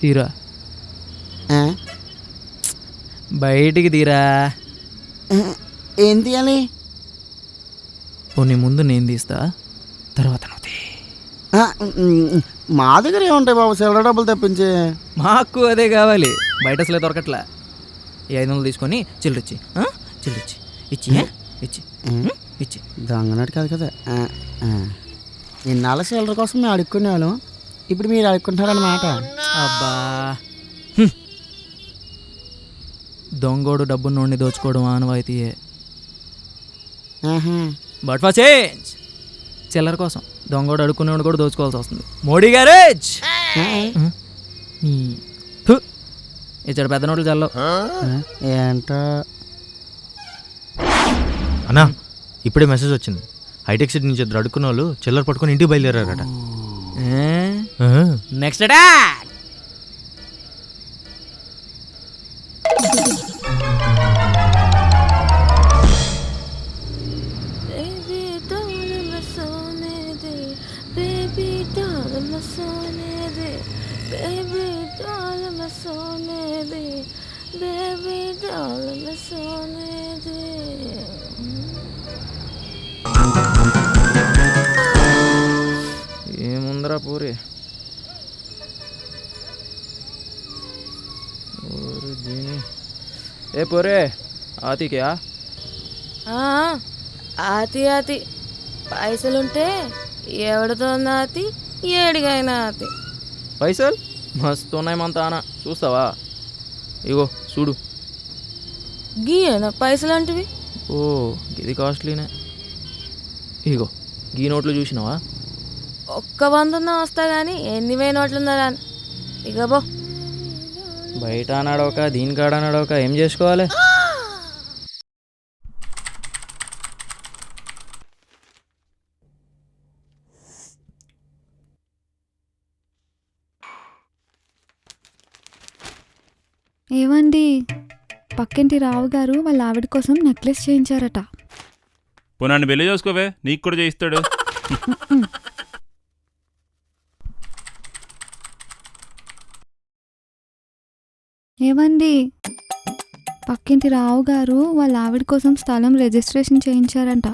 తీరా ఆ? బయటికి తీరా. ఏం తీయాలి? కొన్ని ముందు నేను తీస్తా, తర్వాత నువ్వు తీ. ఆ, మా దగ్గర ఏముంటాయి బాబు, చిల్లర డబ్బులు తప్పించి. మాకు అదే కావాలి, బయట అసలే దొరకట్లా. ఈ 500 తీసుకొని చిల్లరిచ్చి, చిల్లరిచ్చి ఇచ్చి ఇచ్చి ఇచ్చి. దొంగనట్టు కాదు కదా. ఇన్నాళ్ళ చిల్లర కోసం మేము అడుక్కునేవాళ్ళం, ఇప్పుడు మీరు అడుక్కుంటారన్నమాట. అబ్బా, దొంగోడు డబ్బున్నోడిని దోచుకోవడం ఆనవాయితీయే. బట్ ఫర్ చేంజ్ చిల్లర కోసం దొంగోడు అడుక్కునేవాడు కూడా దోచుకోవాల్సి వస్తుంది. మోడీ గ్యారేజ్ ఇచ్చాడు పెద్ద నోట్లు చల్లో. ఏంటో అన్నా, ఇప్పుడే మెసేజ్ వచ్చింది. హైటెక్ సిటీ నుంచి 2 అడుక్కున్న వాళ్ళు చిల్లర పట్టుకొని ఇంటికి బయలుదేరారట. Next attack. ఏముందరా పూరి, ఏ పూరే ఆతిక్యా? ఆతి ఆతి పైసలుంటే ఎవడితో ఆతి, ఏడిగైనా ఆతి. పైసలు మస్తు ఉన్నాయి మంత అన్న, చూస్తావా? ఇగో చూడు. గీయేనా పైసలు అంటివి? ఓ ఇది కాస్ట్లీనే. ఇగో గీ నోట్లు చూసినావా? ఒక్క 100 వస్తా కానీ ఎన్ని వేల నోట్లుందా? ఇక బో. బయట నడవక దీని కాడ నడవక ఏం చేసుకోవాలి? ఏవండి, పక్కింటి రావు గారు వాళ్ళ ఆవిడ కోసం నెక్లెస్ చేయించారట. పోనాన్ని పెళ్లి చేసుకోవే, నీకు కూడా చేయిస్తాడు. ఏవండి, పక్కింటి రావు గారు వాళ్ళ ఆవిడ కోసం స్థలం రిజిస్ట్రేషన్ చేయించారంట.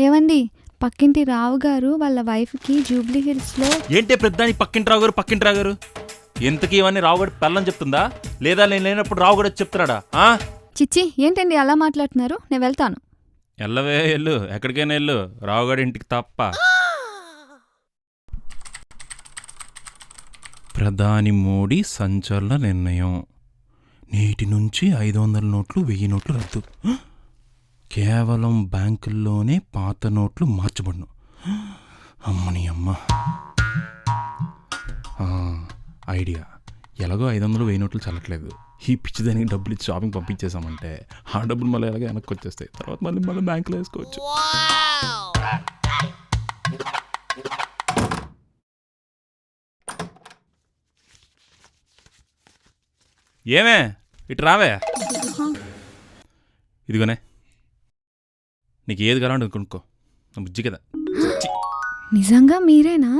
ఏవండి, పక్కింటి రావు గారు వాళ్ళ వైఫ్కి జూబ్లీ హిల్స్లో. ఏంటే పెద్దానికి పక్కింటి రావు గారు ఎంతకీ ఇవన్నీ రావుగడ పెళ్ళని చెప్తుందా, లేదా నేను లేనప్పుడు రావుగడ చెప్తున్నాడా? చిచ్చి, ఏంటండి అలా మాట్లాడుతున్నారు? నేను వెళ్తాను. ఎల్లవే ఎల్లు, ఎక్కడికైనా ఎల్లు, రావుగడ ఇంటికి తప్ప. ప్రధాని మోడీ సంచలన నిర్ణయం, నేటి నుంచి 500 నోట్లు 1000 నోట్లు రద్దు. కేవలం బ్యాంకుల్లోనే పాత నోట్లు మార్చబడును. అమ్మని అమ్మ. ఐడియా, ఎలాగో 500 1000 నోట్లు చల్లట్లేదు, ఈ పిచ్చిదానికి డబ్బులు ఇచ్చి షాపింగ్ పంపించేసామంటే ఆ డబ్బులు మళ్ళీ ఎలాగో వెనక్కి వచ్చేస్తాయి. తర్వాత మళ్ళీ బ్యాంకులో వేసుకోవచ్చు. ఏమే ఇటు రావే, ఇదిగోనే నీకు ఏది కావాలంటే కొనుక్కో, బుజ్జి కదా. నిజంగా మీరేనా?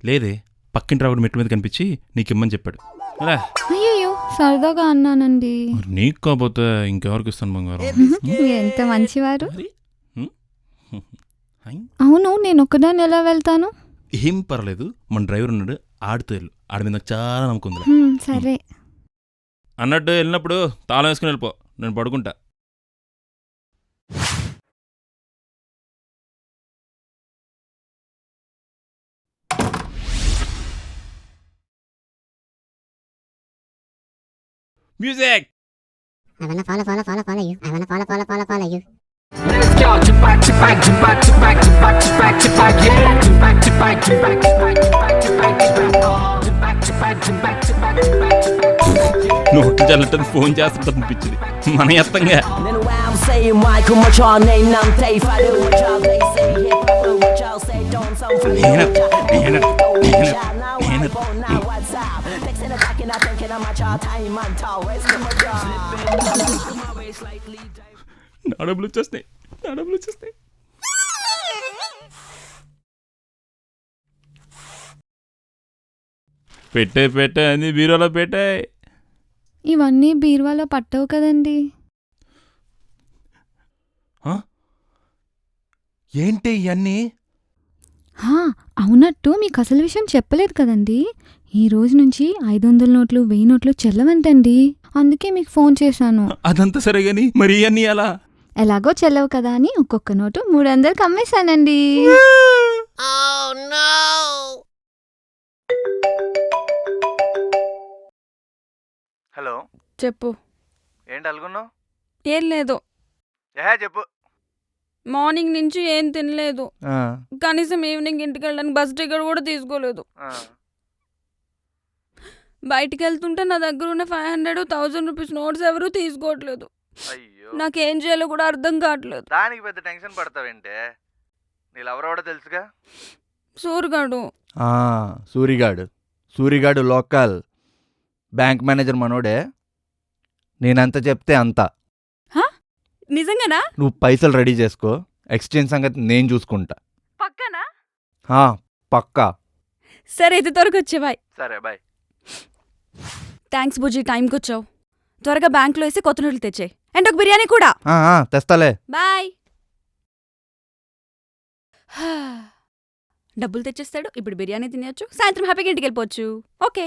లేదే, పక్కింటి రావుడు మెట్టు మీద కనిపించి నీకు ఇమ్మని చెప్పాడు. అయ్యో, సరదాగా అన్నానండి. నీకు కాకపోతే ఇంకెవరికి ఇస్తాను బంగారం. ఎంత మంచివారు. అవును, నేను ఒక్కదాన్ని ఎలా వెళ్తాను? ఏం పర్లేదు, మన డ్రైవర్ ఉన్నాడు, ఆడితో వెళ్ళు, ఆడి మీద నాకు చాలా నమ్మకం ఉంది. సరే అన్నట్టు వెళ్ళినప్పుడు తాళం వేసుకుని వెళ్ళిపో, నేను పడుకుంటా. Music! I wanna follow you. I wanna follow you. Let's go, jump back, yeah. Jump back, yeah. నోట్లు చల్లటం ఫోన్ చేస్తుంటే అనిపించింది మన ఎత్తంగా. నా డబ్బులు వచ్చేస్తాయి, నా డబ్బులు వచ్చేస్తాయి. పెట్టే అని బీరోలో పెట్టే. ఇవన్నీ బీరువాలో పట్టవు కదండి. ఏంటి ఇవన్నీ? అవునట్టు మీకు అసలు విషయం చెప్పలేదు కదండి. ఈ రోజు నుంచి 500 నోట్లు 1000 నోట్లు చెల్లవంటండి. అందుకే మీకు ఫోన్ చేశాను. అదంతా సరే గాని మరి ఇవన్నీ ఎలా? ఎలాగో చెల్లవు కదా అని ఒక్కొక్క నోటు 300 అమ్మేశానండి. హలో, చెప్పు. ఏంటి అలుగున్నావు? ఏం లేదు, చెప్పు. మార్నింగ్ నుంచి ఏం తినలేదు. కనీసం ఈవినింగ్ ఇంటికి వెళ్ళడానికి బస్ టికెట్ కూడా తీసుకోలేదు. బయటికి వెళ్తుంటే నా దగ్గర ఉన్న 500, 1000 రూపీస్ నోట్స్ ఎవరు తీసుకోవట్లేదు. నాకేం చేయాలో కూడా అర్థం కావట్లేదు. దానికి పెద్ద టెన్షన్ పడతావేంటే? నీళ్ళెవరో తెలుసుగా. సూరిగాడు. సూరిగాడు లోకల్ బ్యాంక్ మేనేజర్ మనోడే. నేనంత చెప్తే అంతా. నిజంగానా? నువ్వు పైసలు రెడీ చేసుకో, ఎక్స్చేంజ్ సంగతి నేను చూసుకుంటా. పక్కనా? పక్కా. సరే అయితే త్వరగా వచ్చే. బాయ్. సరే బాయ్. థ్యాంక్స్ బుజ్జి, టైంకి వచ్చావు. త్వరగా బ్యాంక్లో వేసి కొత్త నోట్లు తెచ్చాయి. అండ్ ఒక బిర్యానీ కూడా. తెస్తాలే. బాయ్. డబ్బులు తెచ్చేస్తాడు, ఇప్పుడు బిర్యానీ తినేయచ్చు, సాయంత్రం హ్యాపీగా ఇంటికి వెళ్ళిపోవచ్చు. ఓకే.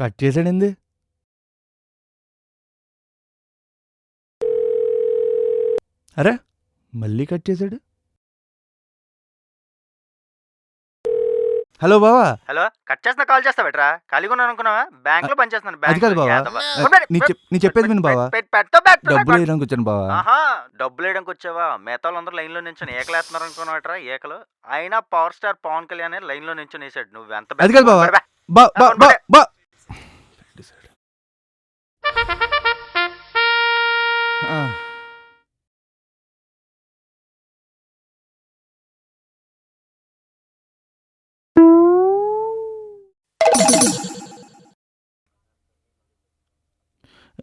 కట్ చేసాడింది. అరే మళ్ళీ కట్ చేశాడు. హలో బావా. హలో, కట్ చేస్తున్నా కాల్ చేస్తా బెట్రా. ఖాళీగా ఉన్నాను అనుకున్నావా? బ్యాంక్ లో పనిచేస్తున్నాను. అది కాదు బావా, నీ చెప్పేది విను బావా. డబ్బులు వేయడానికి వచ్చాను బావా. డబ్బులు వేయడానికి వచ్చావా? మిగతా అందరూ లైన్ లో నించొని ఏకలేస్తున్నారు అనుకున్నావట్రా. ఏకలు అయినా power star Pawan Kalyan line లో నించొని వేసాడు. నువ్వు ఎంత? అది కాదు బావా.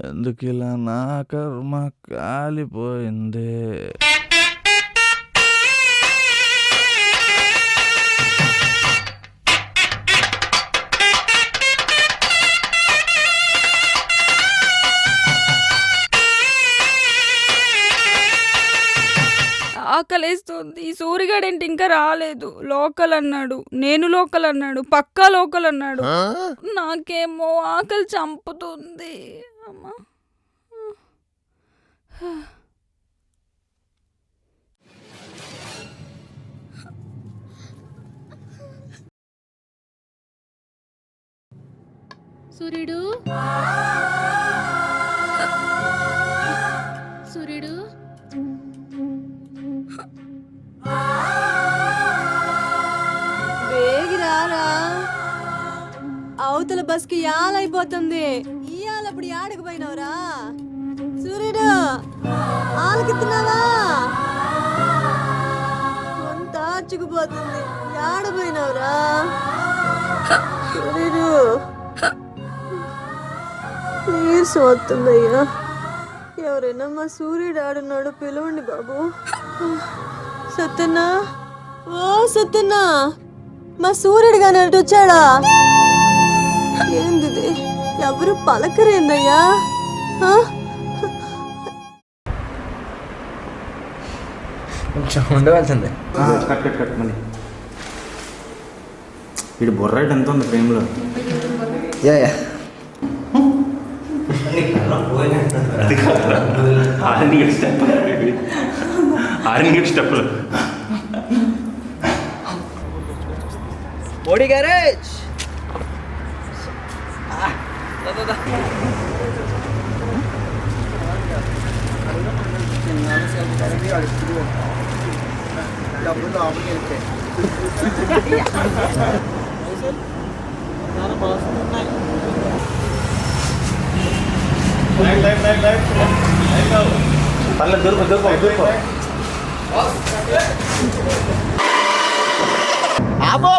ఎందుకు ఇలా నా కర్మ కాలిపోయింది. ఆకలేస్తుంది. ఈ సూరిగాడేంటి ఇంకా రాలేదు? లోకల్ అన్నాడు, నేను లోకల్ అన్నాడు, పక్కా లోకల్ అన్నాడు. నాకేమో ఆకలి చంపుతుంది. అమ్మా. సూర్యుడు, సూర్యుడు, వేగిరారా. అవతల బస్కి యాలైపోతుంది. ఇయాలప్పుడు యాడకు పోయినవరా? సూర్యుడు, ఆలకిస్తున్నావా? కొంత ఆచుకుపోతుంది. యాడపోయినవరా సూర్యుడు? నీరసం వస్తుందయ్యా. ఎవరైనా మా సూర్యుడు ఆడున్నాడు, పిలవండి బాబు. సత్యన్నా, ఓ సత్యన్నా, మా సూర్యుడు కానీ అటు వచ్చాడా? ఏంది ఎవరు పలకరేందయ్యా? కొంచెం ఉండవలసిందే. కట్ మళ్ళీ. వీడు బొర్రాడు ఎంత ఉంది ఫ్రేమ్లో. స్టెప్పులు ఓడి గ్యారేజ్. పర్లేదు, దూరుకో. ఆబో